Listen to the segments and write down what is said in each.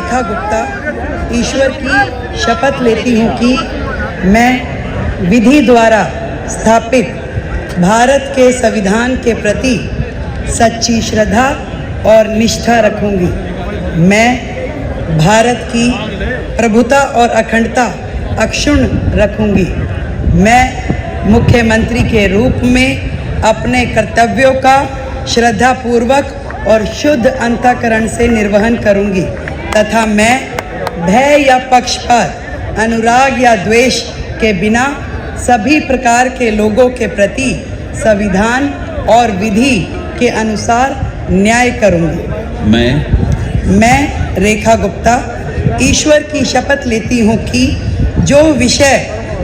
रेखा गुप्ता ईश्वर की शपथ लेती हूँ कि मैं विधि द्वारा स्थापित भारत के संविधान के प्रति सच्ची श्रद्धा और निष्ठा रखूँगी। मैं भारत की प्रभुता और अखंडता अक्षुण्ण रखूँगी। मैं मुख्यमंत्री के रूप में अपने कर्तव्यों का श्रद्धापूर्वक और शुद्ध अंतःकरण से निर्वहन करूँगी तथा मैं भय या पक्षपात, अनुराग या द्वेष के बिना सभी प्रकार के लोगों के प्रति संविधान और विधि के अनुसार न्याय करूँगी। मैं रेखा गुप्ता ईश्वर की शपथ लेती हूँ कि जो विषय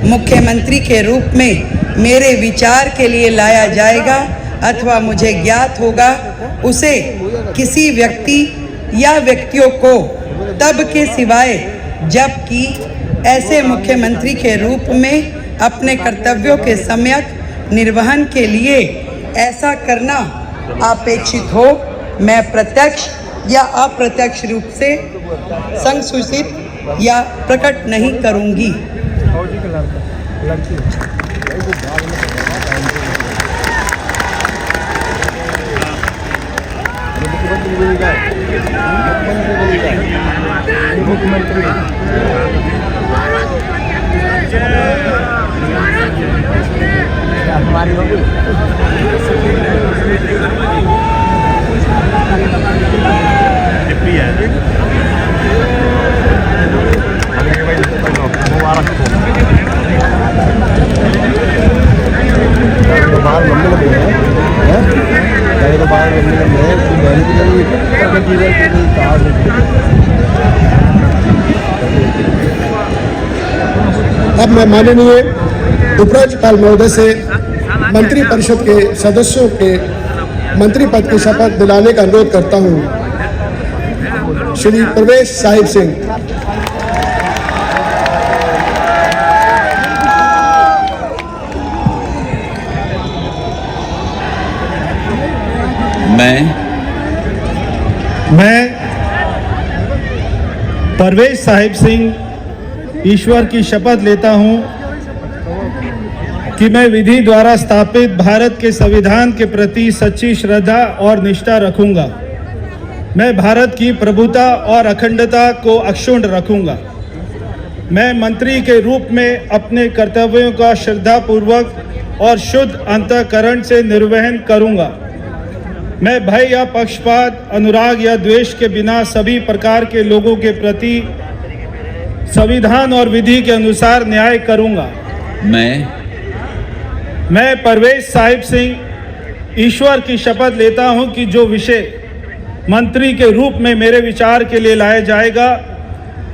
मुख्यमंत्री के रूप में मेरे विचार के लिए लाया जाएगा अथवा मुझे ज्ञात होगा, उसे किसी व्यक्ति या व्यक्तियों को तब के सिवाय जबकि ऐसे मुख्यमंत्री के रूप में अपने कर्तव्यों के सम्यक निर्वहन के लिए ऐसा करना अपेक्षित हो, मैं प्रत्यक्ष या अप्रत्यक्ष रूप से संसूचित या प्रकट नहीं करूंगी। अब मैं माननीय उपराज्यपाल महोदय से मंत्री परिषद के सदस्यों के मंत्री पद की शपथ दिलाने का अनुरोध करता हूं। श्री प्रवेश साहिब सिंह। मैं परवेश साहिब सिंह ईश्वर की शपथ लेता हूं कि मैं विधि द्वारा स्थापित भारत के संविधान के प्रति सच्ची श्रद्धा और निष्ठा रखूंगा। मैं भारत की प्रभुता और अखंडता को अक्षुण्ण रखूंगा। मैं मंत्री के रूप में अपने कर्तव्यों का श्रद्धापूर्वक और शुद्ध अंतःकरण से निर्वहन करूंगा। मैं भय या पक्षपात, अनुराग या द्वेष के बिना सभी प्रकार के लोगों के प्रति संविधान और विधि के अनुसार न्याय करूंगा। मैं परवेश साहिब सिंह ईश्वर की शपथ लेता हूं कि जो विषय मंत्री के रूप में मेरे विचार के लिए लाया जाएगा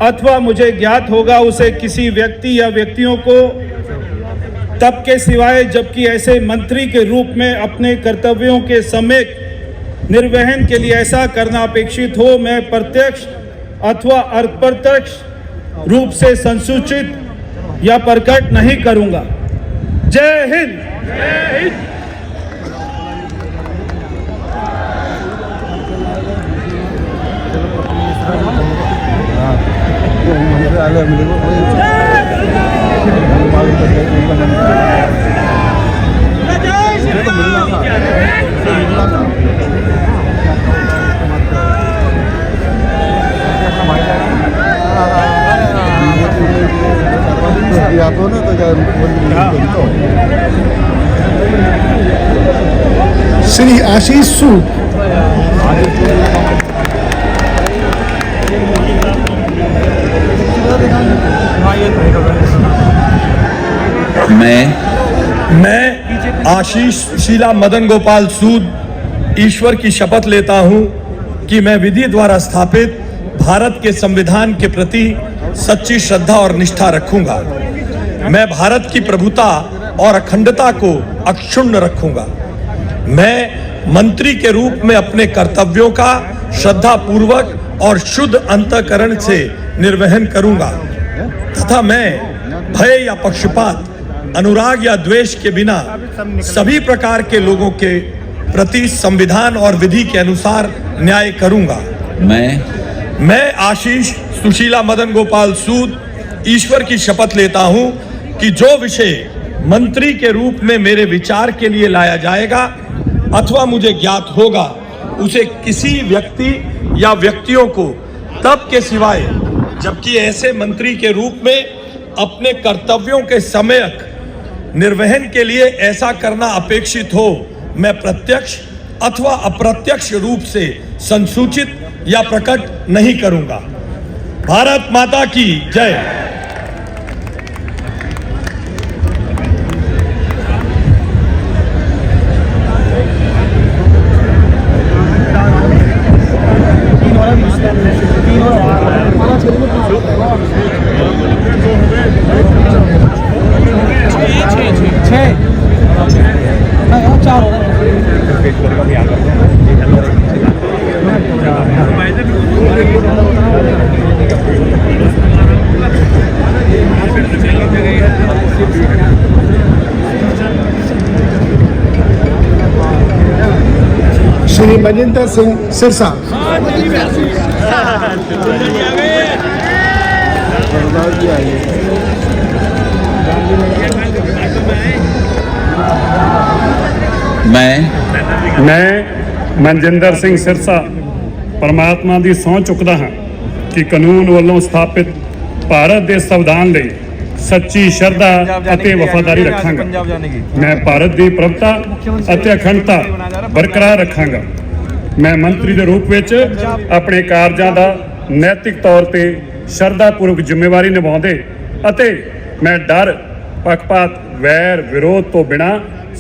अथवा मुझे ज्ञात होगा, उसे किसी व्यक्ति या व्यक्तियों को तब के सिवाय जबकि ऐसे मंत्री के रूप में अपने कर्तव्यों के सम्यक निर्वहन के लिए ऐसा करना अपेक्षित हो, मैं प्रत्यक्ष अथवा अप्रत्यक्ष रूप से संसूचित या प्रकट नहीं करूंगा। जय हिंद। श्री आशीष सूद। मैं आशीष शीला मदन गोपाल सूद ईश्वर की शपथ लेता हूं कि मैं विधि द्वारा स्थापित भारत के संविधान के प्रति सच्ची श्रद्धा और निष्ठा रखूंगा। मैं भारत की प्रभुता और अखंडता को अक्षुण्ण रखूंगा। मैं मंत्री के रूप में अपने कर्तव्यों का श्रद्धापूर्वक और शुद्ध अंतःकरण से निर्वहन करूंगा तथा मैं भय या पक्षपात, अनुराग या द्वेष के बिना सभी प्रकार के लोगों के प्रति संविधान और विधि के अनुसार न्याय करूंगा। मैं आशीष सुशीला मदन गोपाल सूद ईश्वर की शपथ लेता हूं कि जो विषय मंत्री के रूप में मेरे विचार के लिए लाया जाएगा अथवा मुझे ज्ञात होगा, उसे किसी व्यक्ति या व्यक्तियों को तब के सिवाय जबकि ऐसे मंत्री के रूप में अपने कर्तव्यों के सम्यक निर्वहन के लिए ऐसा करना अपेक्षित हो, मैं प्रत्यक्ष अथवा अप्रत्यक्ष रूप से संसूचित या प्रकट नहीं करूंगा। भारत माता की जय। श्री मनजिंदर सिंह सिरसा। मैं मनजिंदर सिंह सिरसा परमात्मा ਦੀ ਸਹੁੰ ਚੁੱਕਦਾ ਹਾਂ ਕਿ ਕਾਨੂੰਨ ਵੱਲੋਂ ਸਥਾਪਿਤ ਭਾਰਤ ਦੇ ਸੰਵਿਧਾਨ ਲਈ ਸੱਚੀ ਸ਼ਰਧਾ ਅਤੇ ਵਫਾਦਾਰੀ ਰੱਖਾਂਗਾ। ਮੈਂ ਭਾਰਤ ਦੀ ਪ੍ਰਭੁਤਾ ਅਤੇ ਅਖੰਡਤਾ ਬਰਕਰਾਰ ਰੱਖਾਂਗਾ। ਮੈਂ ਮੰਤਰੀ ਦੇ ਰੂਪ ਵਿੱਚ ਆਪਣੇ ਕਾਰਜਾਂ ਦਾ ਨੈਤਿਕ ਤੌਰ ਤੇ ਸ਼ਰਧਾਪੂਰਵਕ ਜ਼ਿੰਮੇਵਾਰੀ ਨਿਭਾਉਂਦੇ ਅਤੇ ਮੈਂ ਡਰ ਪੱਖਪਾਤ ਵੈਰ ਵਿਰੋਧ ਤੋਂ ਬਿਨਾਂ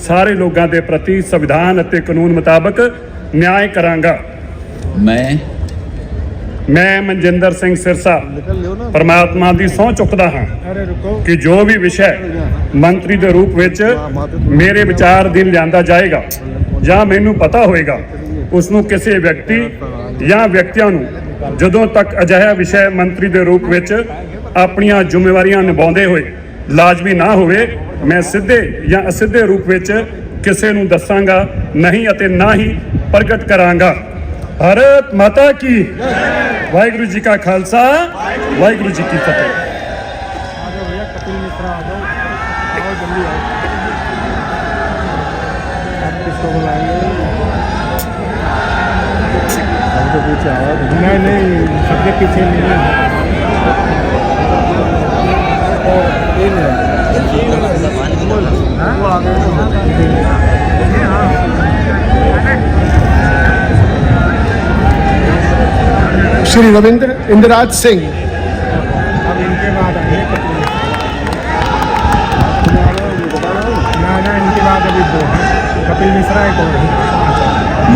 ਸਾਰੇ ਲੋਕਾਂ ਦੇ ਪ੍ਰਤੀ ਸੰਵਿਧਾਨ ਅਤੇ ਕਾਨੂੰਨ ਮੁਤਾਬਕ ਨਿਆਂ ਕਰਾਂਗਾ। ਮੈਂ ਮਨਜਿੰਦਰ ਸਿੰਘ ਸਿਰਸਾ ਪਰਮਾਤਮਾ ਦੀ ਸਹੁੰ ਚੁੱਕਦਾ ਹਾਂ ਕਿ ਜੋ ਵੀ ਵਿਸ਼ਾ ਮੰਤਰੀ ਦੇ ਰੂਪ ਵਿੱਚ ਮੇਰੇ ਵਿਚਾਰ ਅਧੀਨ ਲਿਆਂਦਾ ਜਾਏਗਾ ਜਾਂ ਮੈਨੂੰ ਪਤਾ ਹੋਏਗਾ, ਉਸ ਨੂੰ ਕਿਸੇ ਵਿਅਕਤੀ ਜਾਂ ਵਿਅਕਤੀਆਂ ਨੂੰ ਜਦੋਂ ਤੱਕ ਅਜਿਹਾ ਵਿਸ਼ਾ ਮੰਤਰੀ ਦੇ ਰੂਪ ਵਿੱਚ ਆਪਣੀਆਂ ਜ਼ਿੰਮੇਵਾਰੀਆਂ ਨਿਭਾਉਂਦੇ ਹੋਏ ਲਾਜ਼ਮੀ ਨਾ ਹੋਵੇ, ਮੈਂ ਸਿੱਧੇ ਜਾਂ ਅਸਿੱਧੇ ਰੂਪ ਵਿੱਚ ਕਿਸੇ ਨੂੰ ਦੱਸਾਂਗਾ ਨਹੀਂ ਅਤੇ ਨਾ ਹੀ ਪ੍ਰਗਟ ਕਰਾਂਗਾ। ਭਾਰਤ ਮਾਤਾ ਕੀ ਵਾਹਿਗੁਰੂ ਜੀ ਕਾ ਖਾਲਸਾ ਵਾਹਿਗੁਰੂ ਜੀ ਕੀ ਫਤਿਹ। नहीं सबके पीछे श्री रविंद्र इंद्रराज सिंह। इनके बाद अभी दो कपिल मिश्रा एक और।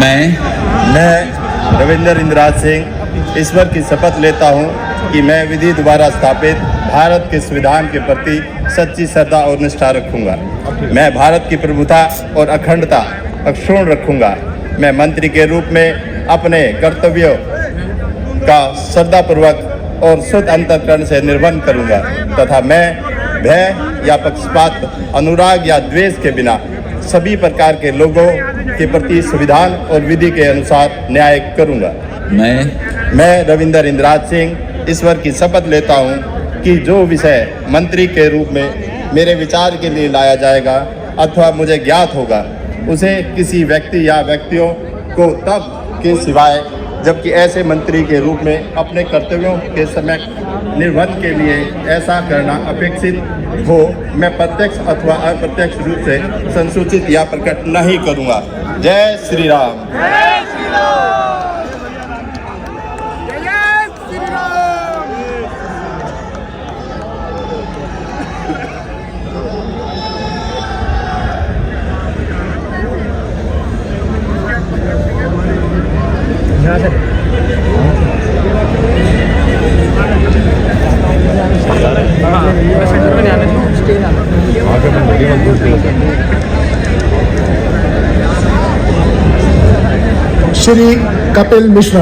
मैं रविंद्र इंद्रराज सिंह ईश्वर की शपथ लेता हूं कि मैं विधि द्वारा स्थापित भारत के संविधान के प्रति सच्ची श्रद्धा और निष्ठा रखूंगा। मैं भारत की प्रभुता और अखंडता अक्षुण्ण रखूंगा। मैं मंत्री के रूप में अपने कर्तव्यों का श्रद्धापूर्वक और शुद्ध अंतःकरण से निर्वहन करूंगा तथा मैं भय या पक्षपात, अनुराग या द्वेष के बिना सभी प्रकार के लोगों के प्रति संविधान और विधि के अनुसार न्याय करूंगा। मैं रविंद्र इंद्रराज सिंह ईश्वर की शपथ लेता हूं कि जो विषय मंत्री के रूप में मेरे विचार के लिए लाया जाएगा अथवा मुझे ज्ञात होगा, उसे किसी व्यक्ति या व्यक्तियों को तब के सिवाय जबकि ऐसे मंत्री के रूप में अपने कर्तव्यों के समय निर्वहन के लिए ऐसा करना अपेक्षित हो, मैं प्रत्यक्ष अथवा अप्रत्यक्ष रूप से संसूचित या प्रकट नहीं करूंगा। जय श्री राम। श्री कपिल मिश्रा।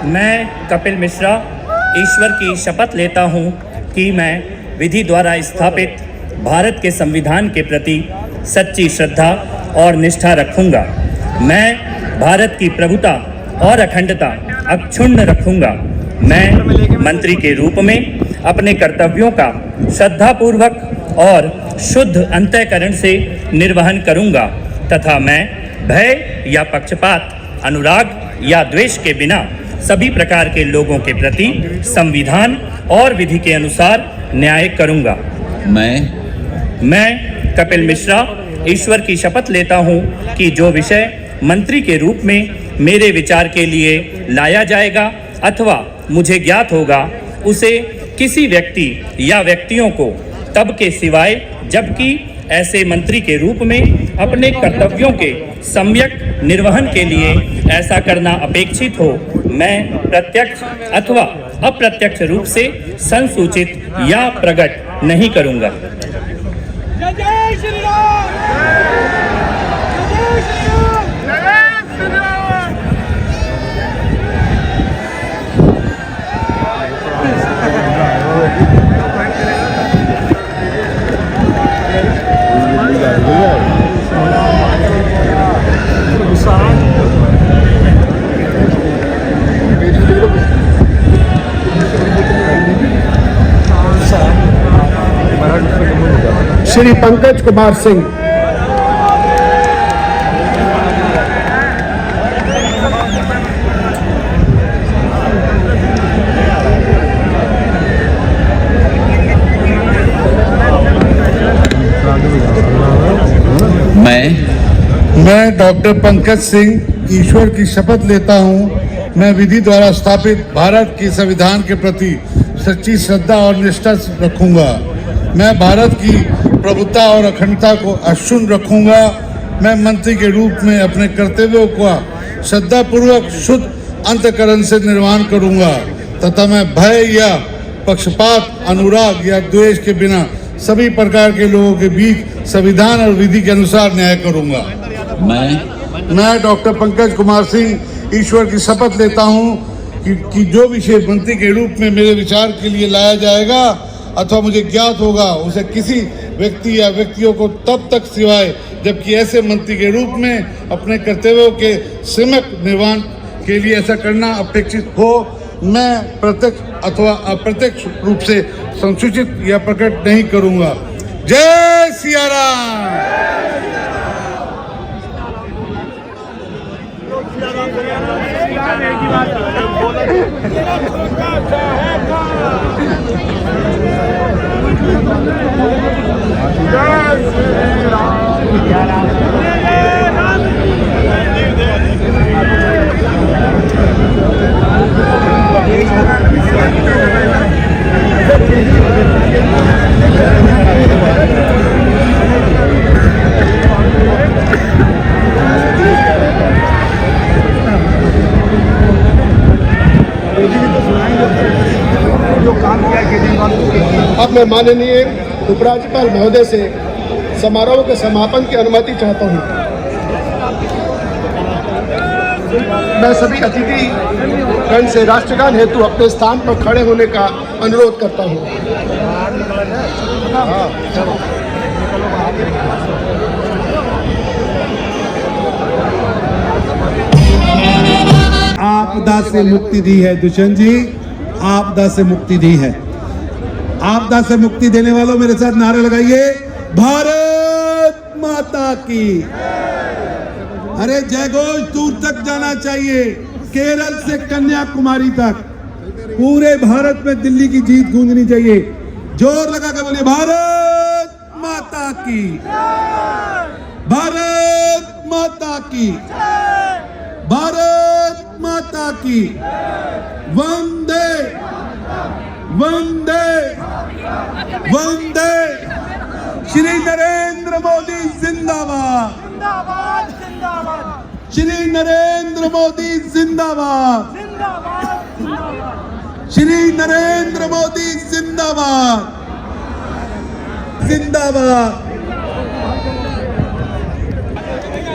मैं कपिल मिश्रा ईश्वर की शपथ लेता हूँ कि मैं विधि द्वारा स्थापित भारत के संविधान के प्रति सच्ची श्रद्धा और निष्ठा रखूंगा। मैं भारत की प्रभुता और अखंडता अक्षुण्ण रखूंगा। मैं मंत्री के रूप में अपने कर्तव्यों का श्रद्धापूर्वक और शुद्ध अंतःकरण से निर्वहन करूंगा तथा मैं भय या पक्षपात, अनुराग या द्वेष के बिना सभी प्रकार के लोगों के प्रति संविधान और विधि के अनुसार न्याय करूंगा। मैं कपिल मिश्रा ईश्वर की शपथ लेता हूं कि जो विषय मंत्री के रूप में मेरे विचार के लिए लाया जाएगा अथवा मुझे ज्ञात होगा उसे किसी व्यक्ति या व्यक्तियों को तब के सिवाय जबकि ऐसे मंत्री के रूप में अपने कर्तव्यों के सम्यक निर्वहन के लिए ऐसा करना अपेक्षित हो, मैं प्रत्यक्ष अथवा अप्रत्यक्ष रूप से संसूचित या प्रकट नहीं करूंगा। जय श्री राम। जय श्री राम। जय श्री राम। श्री पंकज कुमार सिंह। मैं डॉक्टर पंकज सिंह ईश्वर की शपथ लेता हूं, मैं विधि द्वारा स्थापित भारत के संविधान के प्रति सच्ची श्रद्धा और निष्ठा रखूंगा। मैं भारत की प्रभुता और अखंडता को अक्षुण्ण रखूंगा। मैं मंत्री के रूप में अपने कर्तव्यों का श्रद्धापूर्वक शुद्ध अंतःकरण से निर्वहन करूंगा तथा मैं भय या पक्षपात, अनुराग या द्वेष के बिना सभी प्रकार के लोगों के बीच संविधान और विधि के अनुसार न्याय करूंगा। मैं डॉक्टर पंकज कुमार सिंह ईश्वर की शपथ लेता हूं कि जो विषय मंत्री के रूप में मेरे विचार के लिए लाया जाएगा अथवा मुझे ज्ञात होगा उसे किसी व्यक्ति या व्यक्तियों को तब तक सिवाय जबकि ऐसे मंत्री के रूप में अपने कर्तव्यों के सम्यक निर्वहन के लिए ऐसा करना अपेक्षित हो, मैं प्रत्यक्ष अथवा अप्रत्यक्ष रूप से संसूचित या प्रकट नहीं करूंगा। जय सिया राम। अब मैं माननीय उपराज्यपाल महोदय से समारोह के समापन की अनुमति चाहता हूं। मैं सभी अतिथिगण से राष्ट्रगान हेतु अपने स्थान पर खड़े होने का अनुरोध करता हूं। आपदा से मुक्ति दी है दुष्यंत जी, आपदा से मुक्ति दी है। आपदा से मुक्ति देने वालों मेरे साथ नारे लगाइए, भारत माता की। अरे जयघोष दूर तक जाना चाहिए, केरल से कन्याकुमारी तक पूरे भारत में दिल्ली की जीत गूंजनी चाहिए। जोर लगा कर बोलिए, भारत माता की, भारत माता की, भारत माता की। वंदे वंदे वंदे। श्री नरेंद्र मोदी जिंदाबाद, जिंदाबाद जिंदाबाद। श्री नरेंद्र मोदी जिंदाबाद, जिंदाबाद जिंदाबाद। श्री नरेंद्र मोदी जिंदाबाद, जिंदाबाद।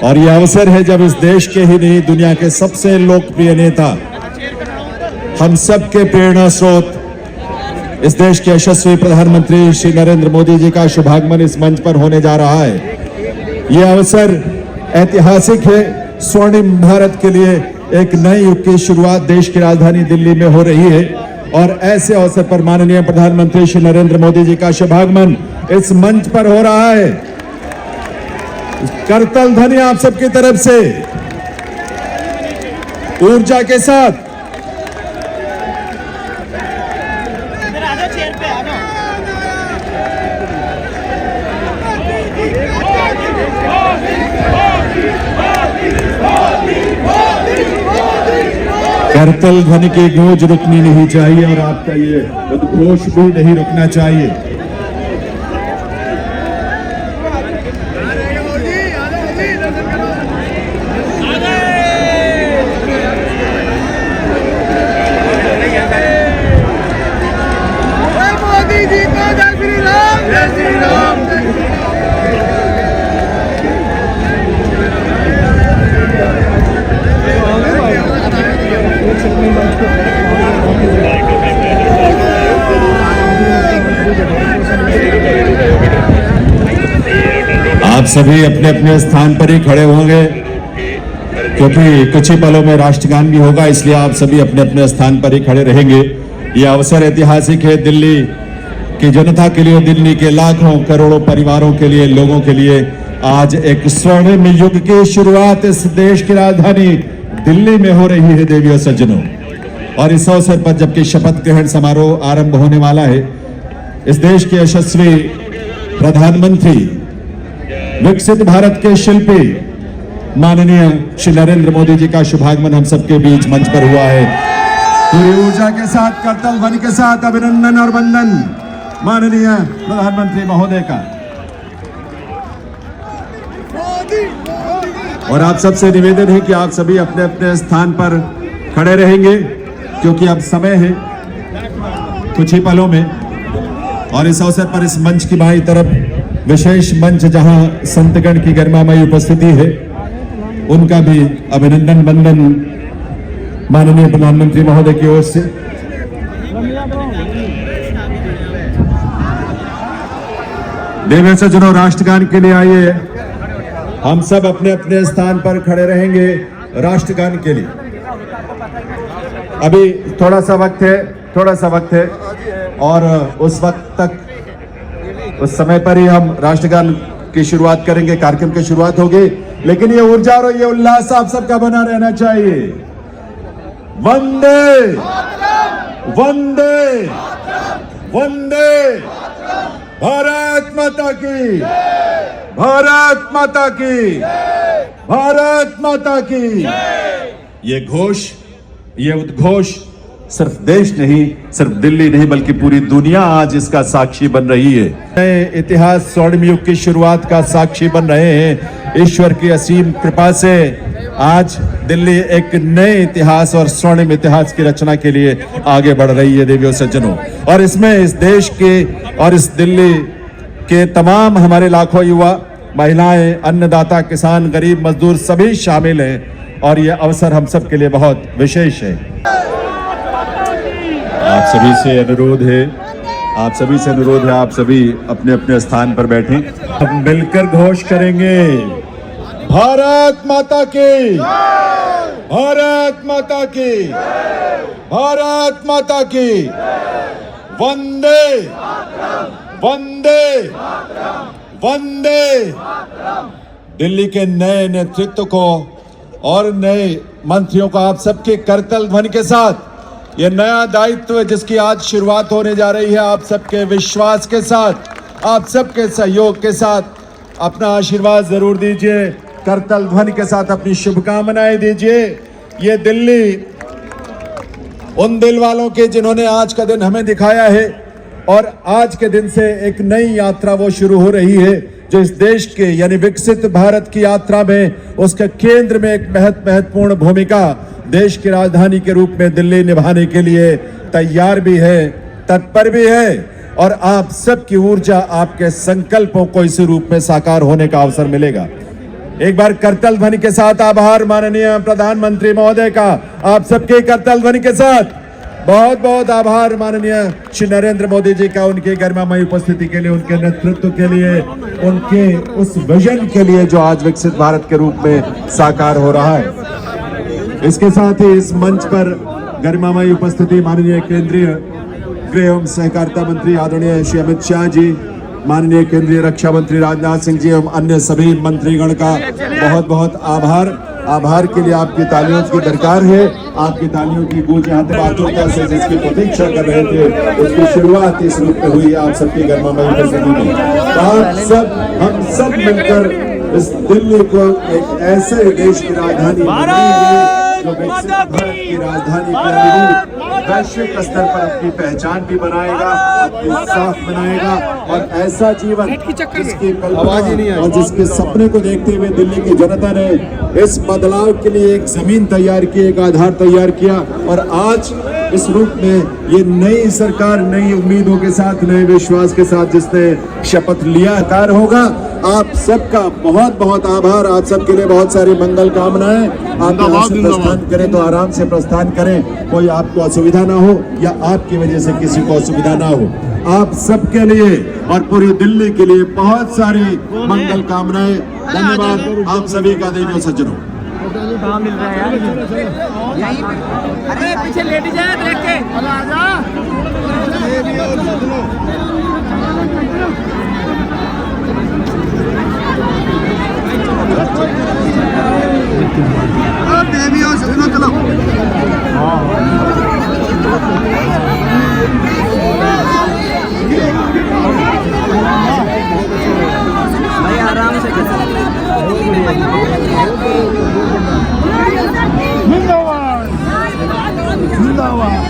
और ये अवसर है जब इस देश के ही नहीं दुनिया के सबसे लोकप्रिय नेता, हम सब के प्रेरणा स्रोत, इस देश के यशस्वी प्रधानमंत्री श्री नरेंद्र मोदी जी का शुभागमन इस मंच पर होने जा रहा है। यह अवसर ऐतिहासिक है। स्वर्णिम भारत के लिए एक नए युग की शुरुआत देश की राजधानी दिल्ली में हो रही है और ऐसे अवसर पर माननीय प्रधानमंत्री श्री नरेंद्र मोदी जी का शुभागमन इस मंच पर हो रहा है। करतल ध्वनि आप सबकी तरफ से ऊर्जा के साथ करतल ध्वनि की गूंज रुकनी नहीं चाहिए और आपका ये उद्घोष भी नहीं रुकना चाहिए। मोदी जी को जय श्री राम, जय श्री राम। आप सभी अपने अपने स्थान पर ही खड़े होंगे क्योंकि कुछ ही पलों में राष्ट्रगान भी होगा, इसलिए आप सभी अपने अपने स्थान पर ही खड़े रहेंगे। यह अवसर ऐतिहासिक है दिल्ली की जनता के लिए, दिल्ली के लाखों करोड़ों परिवारों के लिए, लोगों के लिए। आज एक स्वर्णिम युग की शुरुआत इस देश की राजधानी दिल्ली में हो रही है देवी और सज्जनों। और इस अवसर पर जबकि शपथ ग्रहण समारोह आरंभ होने वाला है, इस देश के यशस्वी प्रधानमंत्री, विकसित भारत के शिल्पी माननीय श्री नरेंद्र मोदी जी का शुभागमन हम सबके बीच मंच पर हुआ है। पूरी ऊर्जा के साथ, करतल ध्वनि के साथ अभिनंदन और वंदन माननीय प्रधानमंत्री महोदय का। और आप सबसे निवेदन है कि आप सभी अपने अपने स्थान पर खड़े रहेंगे क्योंकि अब समय है कुछ ही पलों में। और इस अवसर पर इस मंच की बाईं तरफ विशेष मंच जहां संतगण की गरिमामयी उपस्थिति है, उनका भी अभिनंदन वंदन माननीय प्रधानमंत्री महोदय की ओर से। देवी सज्जनों, राष्ट्रगान के लिए आइए, हम सब अपने अपने स्थान पर खड़े रहेंगे राष्ट्रगान के लिए। अभी थोड़ा सा वक्त है और उस वक्त तक, उस समय पर ही हम राष्ट्रगान की शुरुआत करेंगे, कार्यक्रम की शुरुआत होगी। लेकिन ये ऊर्जा और ये उल्लास आप सबका बना रहना चाहिए। वंदे वंदे वंदे भारत माता की, भारत माता की, भारत माता की। ये घोष, ये उद्घोष सिर्फ देश नहीं, सिर्फ दिल्ली नहीं, बल्कि पूरी दुनिया आज इसका साक्षी बन रही है। नए इतिहास, स्वर्णिम युग की शुरुआत का साक्षी बन रहे हैं। ईश्वर की असीम कृपा से आज दिल्ली एक नए इतिहास और स्वर्णिम इतिहास की रचना के लिए आगे बढ़ रही है देवियों सज्जनों। और इसमें इस देश के और इस दिल्ली के तमाम हमारे लाखों युवा, महिलाएं, अन्नदाता, किसान, गरीब, मजदूर सभी शामिल हैं और ये अवसर हम सब के लिए बहुत विशेष है। आप सभी से अनुरोध है, आप सभी अपने अपने स्थान पर बैठें। हम मिलकर घोष करेंगे, भारत माता की, भारत माता की, भारत माता की। वंदे वंदे वंदे। दिल्ली के नए नेतृत्व को और नए मंत्रियों को आप सबके करतल ध्वनि के साथ ये नया दायित्व जिसकी आज शुरुआत होने जा रही है, आप सबके विश्वास के साथ, आप सबके सहयोग के साथ अपना आशीर्वाद जरूर दीजिए। करतल ध्वनि के साथ अपनी शुभकामनाएं दीजिए। ये दिल्ली उन दिल वालों के जिन्होंने आज का दिन हमें दिखाया है और आज के दिन से एक नई यात्रा वो शुरू हो रही है जो इस देश के यानी विकसित भारत की यात्रा में उसके केंद्र में एक महत्वपूर्ण भूमिका देश की राजधानी के रूप में दिल्ली निभाने के लिए तैयार भी है, तत्पर भी है। और आप सबकी ऊर्जा, आपके संकल्पों को इस रूप में साकार होने का अवसर मिलेगा। एक बार करतल ध्वनि के साथ आभार माननीय प्रधानमंत्री महोदय का, आप सबके करतल ध्वनि के साथ बहुत बहुत आभार माननीय श्री नरेंद्र मोदी जी का उनके गरिमामयी उपस्थिति के लिए, उनके नेतृत्व के लिए, उनके उस विजन के लिए जो आज विकसित भारत के रूप में साकार हो रहा है। इसके साथ ही इस मंच पर गरिमामयी उपस्थिति माननीय केंद्रीय गृह एवं सहकारिता मंत्री आदरणीय श्री अमित शाह जी, माननीय केंद्रीय रक्षा मंत्री राजनाथ सिंह जी एवं अन्य सभी मंत्रीगण का बहुत बहुत आभार के लिए आपकी तालियों की दरकार है। आपकी तालियों की गूंज यहाँ तक आतुरता से जिसकी प्रतीक्षा कर रहे थे, उसकी शुरुआत इस रूप में हुई आप सबकी गरिमामयी उपस्थिति में। हम सब मिलकर इस दिल्ली को एक ऐसे देश की राजधानी बनाएंगे जो विकसित भारत की राजधानी के अनुरूप वैश्विक स्तर पर अपनी पहचान भी बनाएगा, अपनी साख बनाएगा और ऐसा जीवन जिसकी कल्पना और जिसके सपने को देखते हुए दिल्ली की जनता ने इस बदलाव के लिए एक जमीन तैयार की, एक आधार तैयार किया और आज इस रूप में ये नई सरकार नई उम्मीदों के साथ, नए विश्वास के साथ जिसने शपथ लिया कार होगा। आप सबका बहुत बहुत आभार। आप सबके लिए बहुत सारी मंगल कामनाएं। आप यहाँ से प्रस्थान करें तो आराम से प्रस्थान करें, कोई आपको असुविधा ना हो या आपकी वजह से किसी को असुविधा ना हो। आप सबके लिए और पूरी दिल्ली के लिए बहुत सारी मंगल कामनाएं। धन्यवाद आप सभी का देवियों सज्जनों। अरे पीछे लेट जाए देख के देवियों सज्जनों चलो। भाई आराम से जिंदाबाद जिंदाबाद।